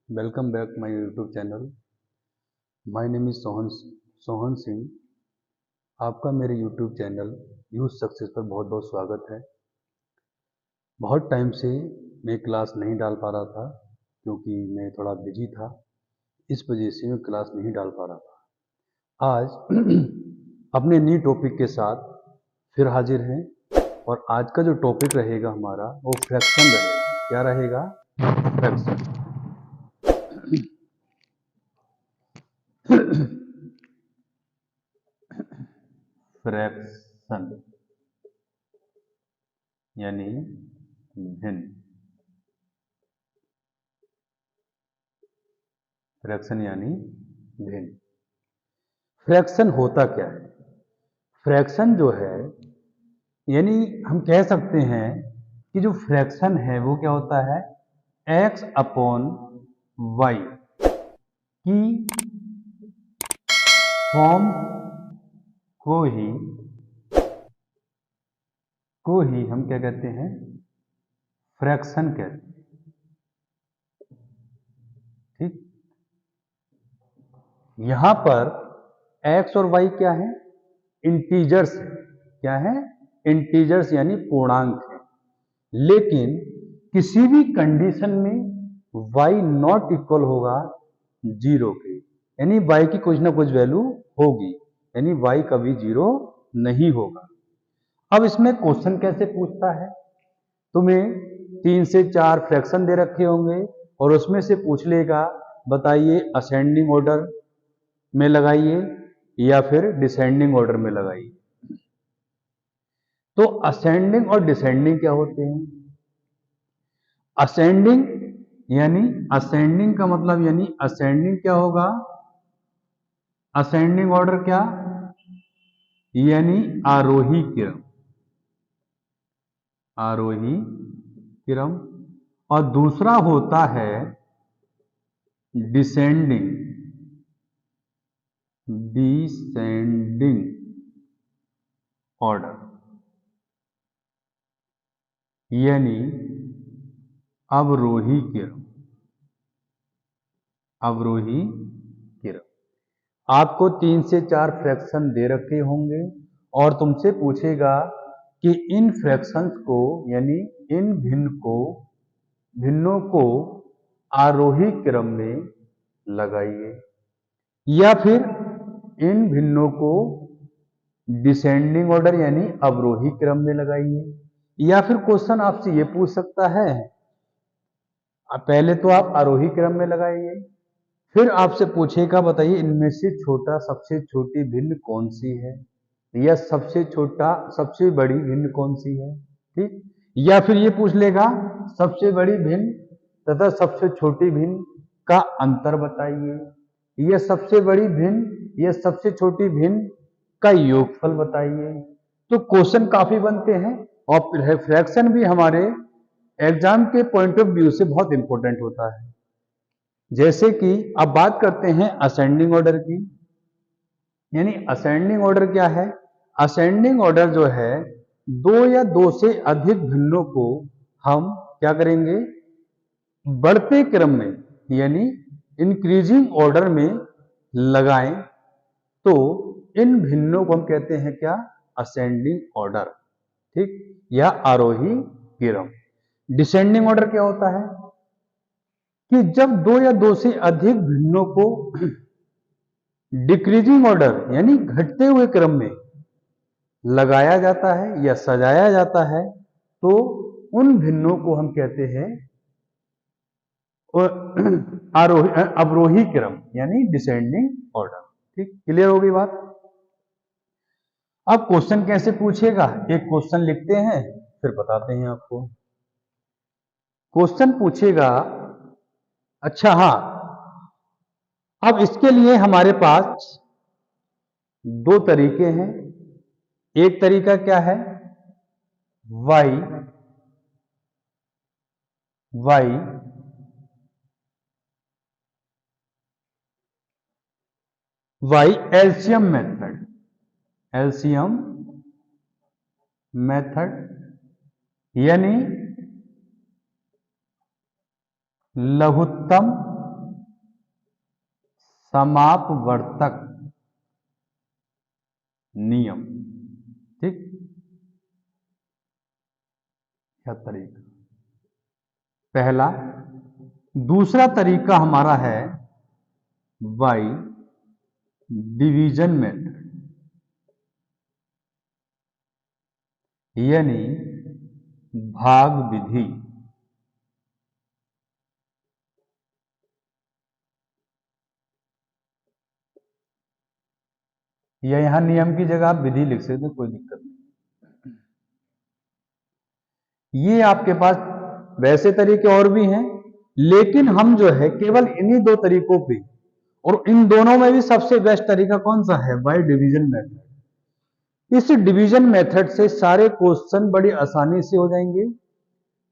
Welcome back my YouTube channel. My name is Sohan Singh. आपका मेरे YouTube channel youth success पर बहुत बहुत स्वागत है। बहुत टाइम से मैं क्लास नहीं डाल पा रहा था क्योंकि मैं थोड़ा बिजी था, इस वजह से मैं क्लास नहीं डाल पा रहा था। आज अपने न्यू टॉपिक के साथ फिर हाजिर हैं और आज का जो टॉपिक रहेगा हमारा वो फ्रैक्शन रहेगा। क्या रहेगा? फ्रैक्शन। फ्रैक्शन यानी भिन्न। फ्रैक्शन यानी भिन्न। फ्रैक्शन होता क्या है? फ्रैक्शन जो है यानी हम कह सकते हैं कि जो फ्रैक्शन है वो क्या होता है, x अपॉन वाई की फॉर्म को ही हम क्या कहते हैं, फ्रैक्शन कहते हैं। ठीक, यहां पर x और y क्या है? इंटीजर्स है। क्या है? इंटीजर्स यानी पूर्णांक है। लेकिन किसी भी कंडीशन में y नॉट इक्वल होगा 0 के, यानी y की कुछ ना कुछ वैल्यू होगी, यानी y कभी 0 नहीं होगा। अब इसमें क्वेश्चन कैसे पूछता है? तुम्हें 3 से 4 फ्रैक्शन दे रखे होंगे और उसमें से पूछ लेगा, बताइए असेंडिंग ऑर्डर में लगाइए या फिर डिसेंडिंग ऑर्डर में लगाइए। तो असेंडिंग और डिसेंडिंग क्या होते हैं? असेंडिंग यानी असेंडिंग का मतलब यानी असेंडिंग क्या होगा? असेंडिंग ऑर्डर क्या? यानी आरोही क्रम। आरोही क्रम। और दूसरा होता है डिसेंडिंग। डिसेंडिंग ऑर्डर यानी अवरोही क्रम। अवरोही क्रम। आपको 3 से 4 फ्रैक्शन दे रखे होंगे और तुमसे पूछेगा कि इन फ्रैक्शंस को यानी इन भिन्नों को आरोही क्रम में लगाइए या फिर इन भिन्नों को डिसेंडिंग ऑर्डर यानी अवरोही क्रम में लगाइए। या फिर क्वेश्चन आपसे ये पूछ सकता है, पहले तो आप आरोही क्रम में लगाइए, फिर आपसे पूछेगा बताइए इनमें से छोटा सबसे छोटी भिन्न कौन सी है, या सबसे छोटा सबसे बड़ी भिन्न कौन सी है। ठीक, या फिर ये पूछ लेगा सबसे बड़ी भिन्न तथा सबसे छोटी भिन्न का अंतर बताइए, या सबसे बड़ी भिन्न या सबसे छोटी भिन्न का योगफल बताइए। तो क्वेश्चन काफी बनते हैं और फ्रैक्शन भी हमारे एग्जाम के पॉइंट ऑफ व्यू से बहुत इंपॉर्टेंट होता है। जैसे कि अब बात करते हैं असेंडिंग ऑर्डर की। यानी असेंडिंग ऑर्डर क्या है? असेंडिंग ऑर्डर जो है, दो या दो से अधिक भिन्नों को हम क्या करेंगे, बढ़ते क्रम में यानी इंक्रीजिंग ऑर्डर में लगाएं तो इन भिन्नों को हम कहते हैं क्या? Ascending order. ठीक, या आरोही क्रम। डिसेंडिंग ऑर्डर क्या होता है कि जब दो या दो से अधिक भिन्नों को डिक्रीजिंग ऑर्डर यानी घटते हुए क्रम में लगाया जाता है या सजाया जाता है तो उन भिन्नों को हम कहते हैं अवरोही क्रम यानी डिसेंडिंग ऑर्डर। ठीक, क्लियर हो गई बात? अब क्वेश्चन कैसे पूछेगा, एक क्वेश्चन लिखते हैं फिर बताते हैं आपको। क्वेश्चन पूछेगा, अच्छा हाँ, अब इसके लिए हमारे पास दो तरीके हैं। एक तरीका क्या है, वाई एलसीएम मेथड। एलसीएम मेथड यानी लघुत्तम समापवर्तक नियम। ठीक, यह तरीका पहला। दूसरा तरीका हमारा है बाय डिवीजन मेथड, यानी भाग विधि। या यहां नियम की जगह आप विधि लिख सकते हैं, कोई दिक्कत नहीं। ये आपके पास वैसे तरीके और भी हैं, लेकिन हम जो है केवल इन्हीं दो तरीकों पे, और इन दोनों में भी सबसे बेस्ट तरीका कौन सा है? By division method. इस डिवीजन मेथड से सारे क्वेश्चन बड़ी आसानी से हो जाएंगे।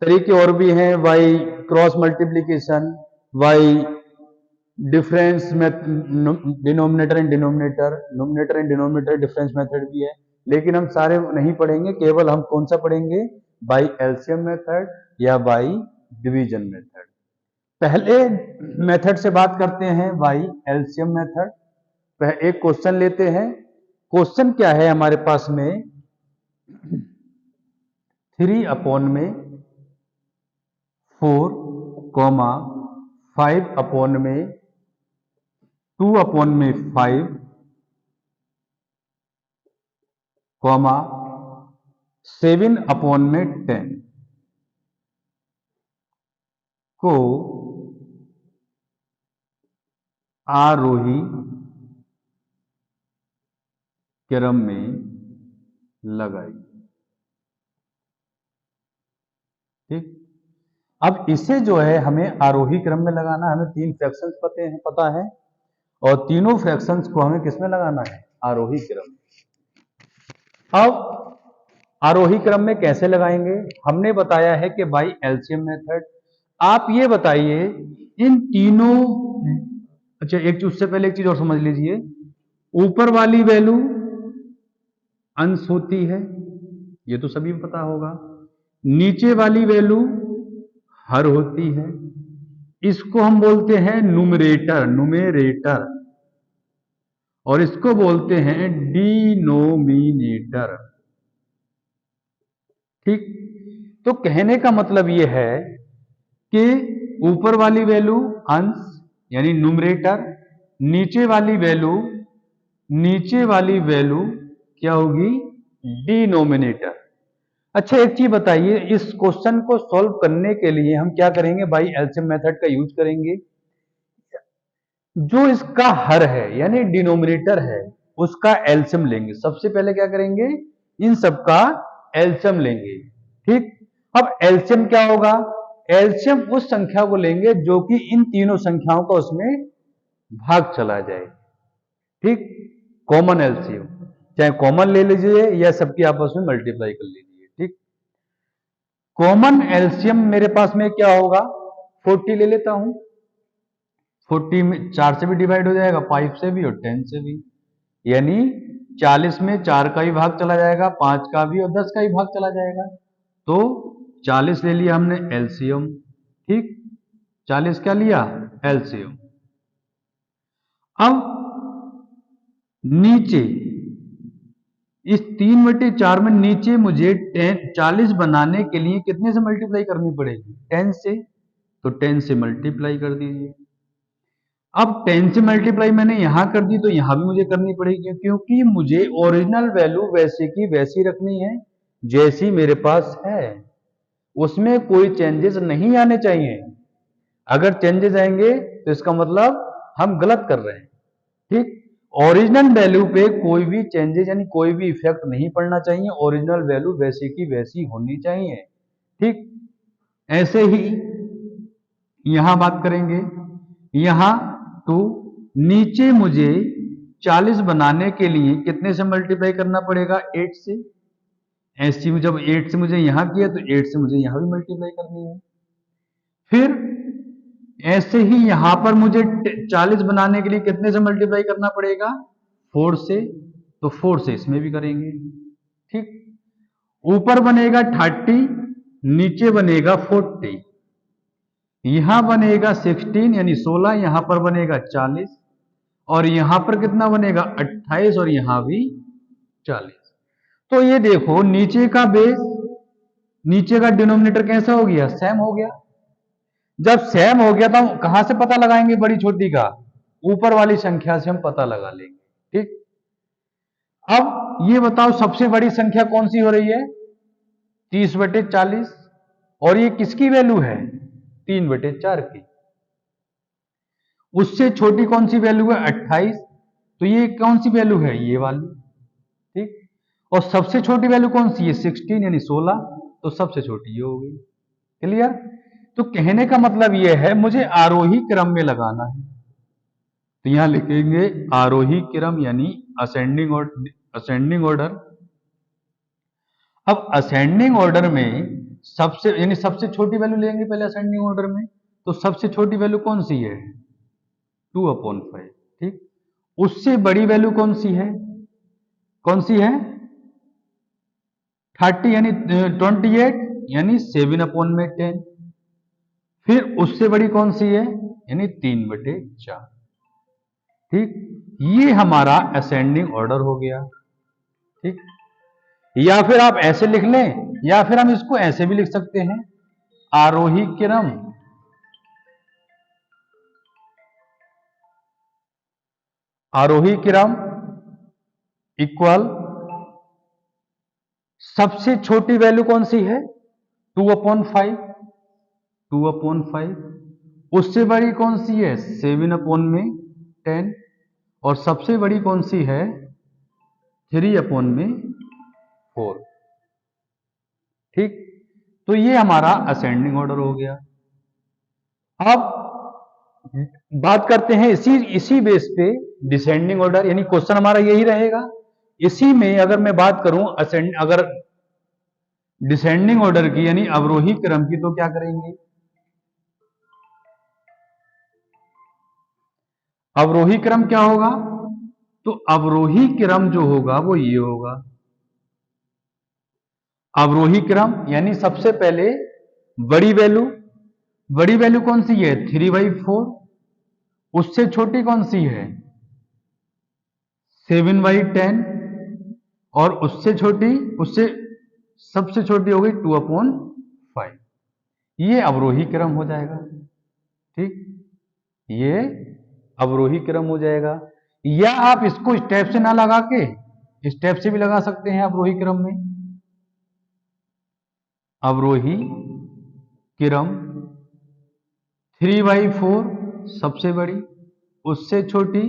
तरीके और भी हैं, by cross multiplication, bye difference denominator and denominator, nominator and denominator difference method भी है, लेकिन हम सारे नहीं पढ़ेंगे। केवल हम कौन सा पढ़ेंगे? बाय एलसीएम मेथड या बाय डिवीजन मेथड। पहले मेथड से बात करते हैं, बाय एलसीएम मेथड। एक क्वेश्चन लेते हैं। क्वेश्चन क्या है हमारे पास में? 3/4, 5/2/5, 7/10 को आरोही क्रम में लगाई। ठीक, अब इसे जो है हमें आरोही क्रम में लगाना है। हमें 3 फ्रैक्शंस पता है, और तीनों फ्रैक्शंस को हमें किसमें लगाना है? आरोही क्रम। अब आरोही क्रम में कैसे लगाएंगे? हमने बताया है कि बाय एलसीएम मेथड। आप ये बताइए इन तीनों, अच्छा उससे पहले एक चीज और समझ लीजिए। ऊपर वाली वैल्यू अंश होती है, ये तो सभी को पता होगा। नीचे वाली वैल्यू हर होती है, इसको हम बोलते हैं नुमेरेटर, और इसको बोलते हैं डिनोमिनेटर। ठीक, तो कहने का मतलब यह है कि ऊपर वाली वैल्यू अंश यानी न्यूमरेटर, नीचे वाली वैल्यू क्या होगी? डिनोमिनेटर। अच्छा एक चीज बताइए, इस क्वेश्चन को सॉल्व करने के लिए हम क्या करेंगे? बाय एलसीएम मेथड का यूज करेंगे। जो इसका हर है यानी डिनोमिनेटर है, उसका एलसीएम लेंगे। सबसे पहले क्या करेंगे? इन सबका एलसीएम लेंगे। ठीक, अब एलसीएम क्या होगा? एलसीएम उस संख्या को लेंगे जो कि इन तीनों संख्याओं का उसमें भाग चला जाए। ठीक, कॉमन एलसीएम, चाहे कॉमन ले लीजिए या सबकी आपस में मल्टीप्लाई कर लीजिए। ठीक, कॉमन एलसीएम मेरे पास में क्या होगा? 40 ले लेता हूं। 40 में 4 से भी डिवाइड हो जाएगा, 5 से भी और 10 से भी, यानी 40 में 4 का भी भाग चला जाएगा, 5 का भी और 10 का भी भाग चला जाएगा। तो 40 ले लिया हमने एलसीएम। ठीक, 40 क्या लिया? एलसीएम। अब नीचे इस 3/4 में नीचे मुझे 40 बनाने के लिए कितने से मल्टीप्लाई करनी पड़ेगी? 10 से। तो 10 से मल्टीप्लाई कर दीजिए। अब 10 से मल्टीप्लाई मैंने यहां कर दी, तो यहां भी मुझे करनी पड़ेगी, क्योंकि मुझे ओरिजिनल वैल्यू वैसे की वैसी रखनी है जैसी मेरे पास है, उसमें कोई चेंजेस नहीं आने चाहिए। अगर चेंजेस आएंगे तो इसका मतलब हम गलत कर रहे हैं। ठीक, ओरिजिनल वैल्यू पे कोई भी चेंजेस यानी कोई भी इफेक्ट नहीं पड़ना चाहिए, ओरिजिनल वैल्यू वैसे की वैसी होनी चाहिए। ठीक, ऐसे ही यहां बात करेंगे। यहां तो नीचे मुझे 40 बनाने के लिए कितने से मल्टीप्लाई करना पड़ेगा? 8 से। ऐसी जब 8 से मुझे यहां किया तो 8 से मुझे यहां भी मल्टीप्लाई करनी है। फिर ऐसे ही यहां पर मुझे 40 बनाने के लिए कितने से मल्टीप्लाई करना पड़ेगा? 4 से। तो 4 से इसमें भी करेंगे। ठीक, ऊपर बनेगा 30, नीचे बनेगा 40, यहां बनेगा 16 यानी 16, यहां पर बनेगा 40, और यहां पर कितना बनेगा 28 और यहां भी 40। तो ये देखो नीचे का बेस, नीचे का डिनोमिनेटर कैसा हो गया, सेम हो गया। जब सेम हो गया तो हम कहां से पता लगाएंगे बड़ी छोटी का, ऊपर वाली संख्या से हम पता लगा लेंगे। ठीक, अब ये बताओ सबसे बड़ी संख्या कौन सी हो रही है, 30/40, और ये किसकी वैल्यू है, 3/4 की। उससे छोटी कौन सी वैल्यू है, 28, तो ये कौन सी वैल्यू है, ये वाली। ठीक, और सबसे छोटी वैल्यू कौन सी है, 16 यानी 16, तो सबसे छोटी ये हो गई। क्लियर। तो कहने का मतलब ये है मुझे आरोही क्रम में लगाना है, तो यहां लिखेंगे आरोही क्रम यानी असेंडिंग ऑर्डर। अब असेंडिंग ऑर्डर में सबसे यानी सबसे छोटी वैल्यू लेंगे पहले असेंडिंग ऑर्डर में, तो सबसे छोटी वैल्यू कौन सी है, 2/5। ठीक, उससे बड़ी वैल्यू कौन सी है, कौन सी है, 30 यानी 28 यानी 7/10। फिर उससे बड़ी कौन सी है, यानी 3/4। ठीक, ये हमारा असेंडिंग ऑर्डर हो गया। ठीक, या फिर आप ऐसे लिख लें, या फिर हम इसको ऐसे भी लिख सकते हैं, आरोही क्रम इक्वल सबसे छोटी वैल्यू कौन सी है, 2/5, 2/5। उससे बड़ी कौन सी है, 7/10, और सबसे बड़ी कौन सी है, 3/4। ठीक, तो ये हमारा असेंडिंग ऑर्डर हो गया। अब बात करते हैं इसी बेस पे डिसेंडिंग ऑर्डर, यानी क्वेश्चन हमारा यही रहेगा। इसी में अगर मैं बात करूं अगर डिसेंडिंग ऑर्डर की यानी अवरोही क्रम की, तो क्या करेंगे, अवरोही क्रम क्या होगा, तो अवरोही क्रम जो होगा वो ये होगा। अवरोही क्रम यानी सबसे पहले बड़ी वैल्यू कौन सी है, 3/4। उससे छोटी कौन सी है, 7/10, और उससे सबसे छोटी हो गई 2/5। ये अवरोही क्रम हो जाएगा। ठीक, ये अवरोही क्रम हो जाएगा। या आप इसको स्टेप से ना लगा के स्टेप से भी लगा सकते हैं अवरोही क्रम में। अवरोही क्रम 3/4 सबसे बड़ी, उससे छोटी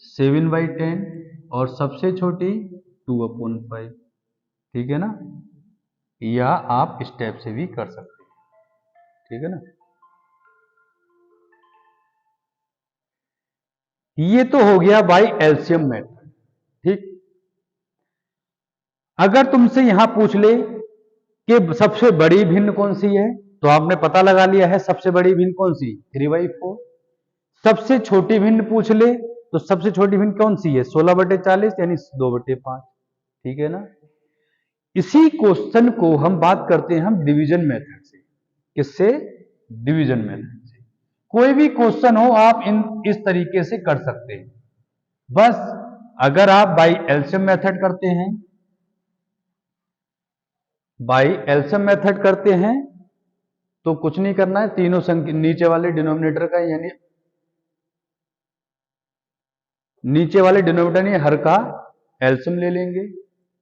7/10, और सबसे छोटी 2/5। ठीक है ना, या आप स्टेप से भी कर सकते हैं। ठीक है ना, ये तो हो गया बाय एलसीएम मेथड। ठीक, अगर तुमसे यहां पूछ ले कि सबसे बड़ी भिन्न कौन सी है, तो आपने पता लगा लिया है सबसे बड़ी भिन्न कौन सी, 3/4। सबसे छोटी भिन्न पूछ ले तो सबसे छोटी भिन्न कौन सी है, 16/40 यानी 2/5। ठीक है ना, इसी क्वेश्चन को हम बात करते हैं हम डिवीजन मेथड से। किससे, डिवीजन मेथड से। कोई भी क्वेश्चन हो आप इस तरीके से कर सकते हैं। बस अगर आप बाई एलसीएम मेथड करते हैं, तो कुछ नहीं करना है, तीनों संख्या नीचे वाले डिनोमिनेटर का यानी नीचे वाले डिनोमिनेटर यानी हर का एलसीएम ले लेंगे।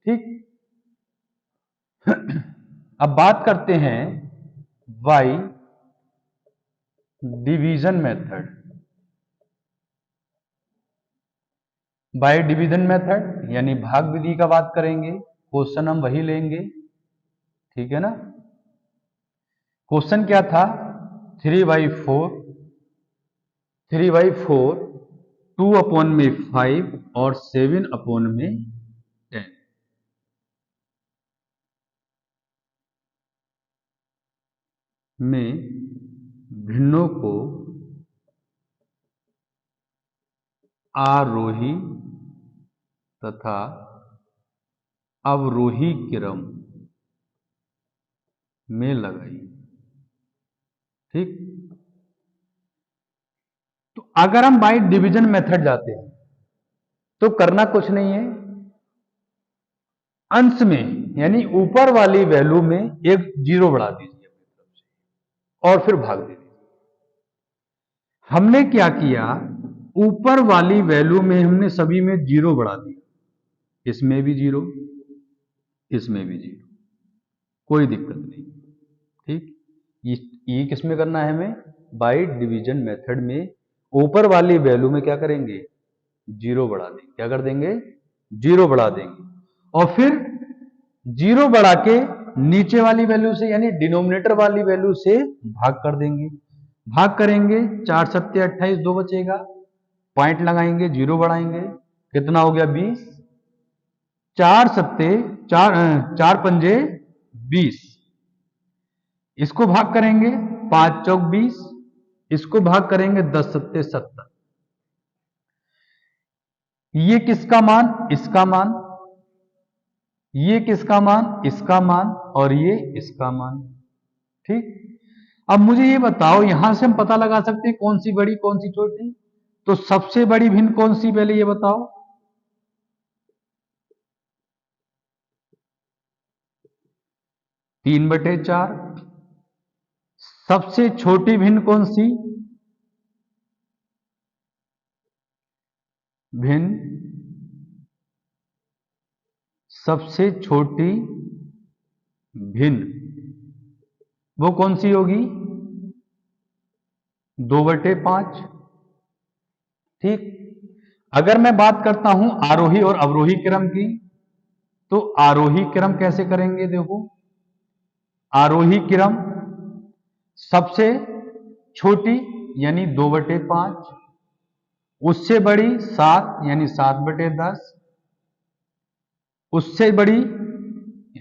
ठीक, अब बात करते हैं by division method. By division method यानी भाग विधि का बात करेंगे, क्वेश्चन हम वही लेंगे। ठीक है ना, क्वेश्चन क्या था, 3/4, 2/5 और 7/10 में भिन्नों को आरोही तथा अवरोही क्रम में लगाइए। ठीक, तो अगर हम बाय डिवीजन मेथड जाते हैं तो करना कुछ नहीं है, अंश में यानी ऊपर वाली वैल्यू में एक जीरो बढ़ा दीजिए और फिर भाग दे दीजिए। हमने क्या किया, ऊपर वाली वैल्यू में हमने सभी में जीरो बढ़ा दिया, इसमें भी जीरो, इसमें भी जीरो, कोई दिक्कत नहीं। ठीक, ये किसमें करना है हमें, बाय डिवीजन मेथड में ऊपर वाली वैल्यू में क्या करेंगे, जीरो बढ़ा देंगे। क्या कर देंगे, जीरो बढ़ा देंगे और फिर जीरो बढ़ा के नीचे वाली वैल्यू से यानी डिनोमिनेटर वाली वैल्यू से भाग कर देंगे। भाग करेंगे, 4 सत्ते 28, 2 बचेगा, पॉइंट लगाएंगे, जीरो बढ़ाएंगे, कितना हो गया 20, 4 सत्ते 4 पंजे 20, इसको भाग करेंगे 5 चौक 20, इसको भाग करेंगे 10 सत्ते 70, ये किसका मान, इसका मान, ये किसका मान, इसका मान, और ये इसका मान। ठीक, अब मुझे ये बताओ, यहां से हम पता लगा सकते हैं कौन सी बड़ी कौन सी छोटी, तो सबसे बड़ी भिन्न कौन सी, पहले ये बताओ, तीन बटे चार। सबसे छोटी भिन्न कौन सी, भिन्न सबसे छोटी भिन्न वो कौन सी होगी, 2/5। ठीक, अगर मैं बात करता हूं आरोही और अवरोही क्रम की, तो आरोही क्रम कैसे करेंगे, देखो आरोही क्रम सबसे छोटी यानी 2/5, उससे बड़ी 7 यानी 7/10, उससे बड़ी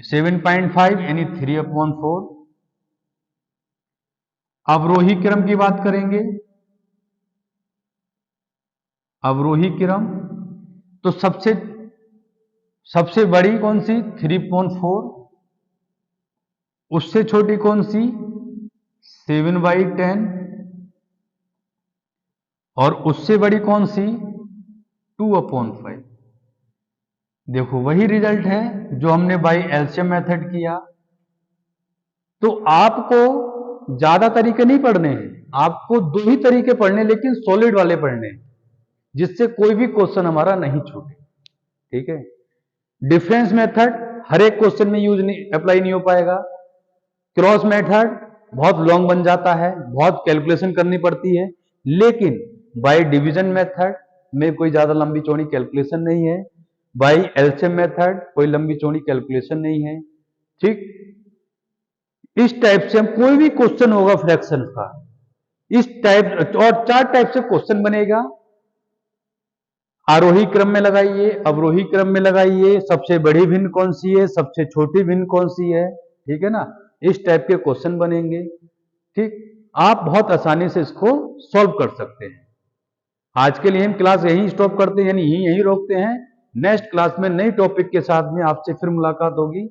7.5 यानी 3/4। अवरोही क्रम की बात करेंगे, अवरोही क्रम तो सबसे बड़ी कौन सी, 3/4, उससे छोटी कौन सी, 7/10, और उससे बड़ी कौन सी, 2/5। देखो वही रिजल्ट है जो हमने बाय एलसीएम मेथड किया। तो आपको ज्यादा तरीके नहीं पढ़ने हैं, आपको दो ही तरीके पढ़ने, लेकिन सॉलिड वाले पढ़ने हैं, जिससे कोई भी क्वेश्चन हमारा नहीं छूटे। ठीक है, डिफरेंस मेथड हर एक क्वेश्चन में यूज नहीं, अप्लाई नहीं हो पाएगा। क्रॉस मेथड बहुत लॉन्ग बन जाता है, बहुत कैलकुलेशन करनी पड़ती है, लेकिन बाय डिवीजन मेथड में कोई ज्यादा लंबी चौड़ी कैलकुलेशन नहीं है, बाय एलसीएम मेथड कोई लंबी चौड़ी कैलकुलेशन नहीं है। ठीक, इस टाइप से हम कोई भी क्वेश्चन होगा फ्रैक्शन का, इस टाइप और 4 टाइप से क्वेश्चन बनेगा। आरोही क्रम में लगाइए, अवरोही क्रम में लगाइए, सबसे बड़ी भिन्न कौन सी है, सबसे छोटी भिन्न कौन सी है, ठीक है ना, इस टाइप के क्वेश्चन बनेंगे। ठीक, आप बहुत आसानी से इसको सॉल्व कर सकते हैं। आज के लिए हम क्लास यहीं स्टॉप करते हैं, यानी यहीं रोकते हैं। नेक्स्ट क्लास में नई टॉपिक के साथ में आपसे फिर मुलाकात होगी।